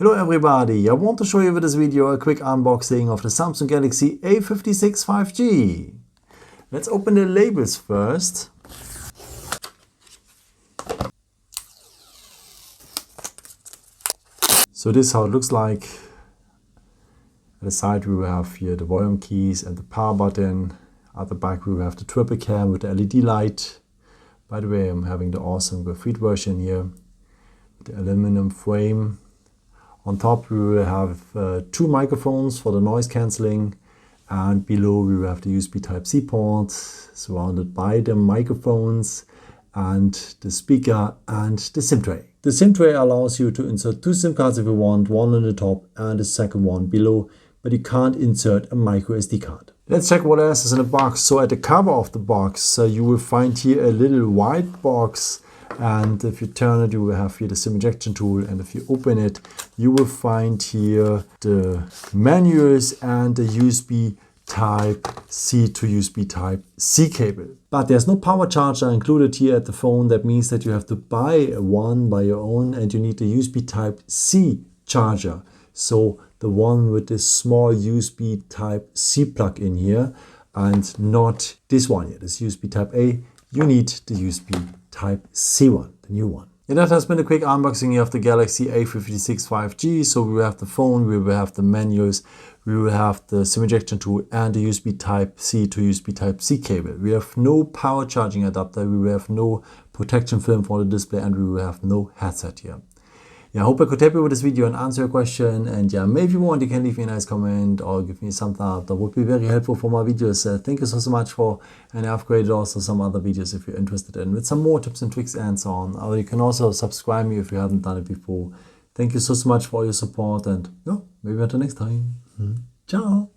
Hello everybody, I want to show you with this video a quick unboxing of the Samsung Galaxy A56 5G. Let's open the labels first. So this is how it looks like. At the side we will have here the volume keys and the power button. At the back we will have the triple cam with the LED light. By the way, I'm having the awesome Graphite version here. The aluminum frame. On top we will have two microphones for the noise cancelling, and below we will have the USB Type-C port surrounded by the microphones and the speaker and the SIM tray. The SIM tray allows you to insert two SIM cards if you want, one on the top and the second one below, but you can't insert a micro SD card. Let's check what else is in the box. So at the cover of the box you will find here a little white box, and if you turn it you will have here the SIM ejection tool, and if you open it you will find here the manuals and the USB Type-C to USB Type-C cable. But there's no power charger included here at the phone. That means that you have to buy one by your own, and you need the USB Type-C charger. So the one with this small USB Type-C plug in here, and not this one here, this USB Type-A. You need the USB Type-C one, the new one. And that has been a quick unboxing of the Galaxy A56 5G. So we will have the phone, we will have the manuals, we will have the SIM ejection tool and the USB Type-C to USB Type-C cable. We have no power charging adapter, we will have no protection film for the display, and we will have no headset here. Yeah, I hope I could help you with this video and answer your question. And yeah, maybe you want, you can leave me a nice comment or give me a thumbs up. That would be very helpful for my videos. Thank you so much for, and I've created also some other videos if you're interested in, with some more tips and tricks and so on. Or you can also subscribe me if you haven't done it before. Thank you so much for all your support, and maybe until next time. Ciao.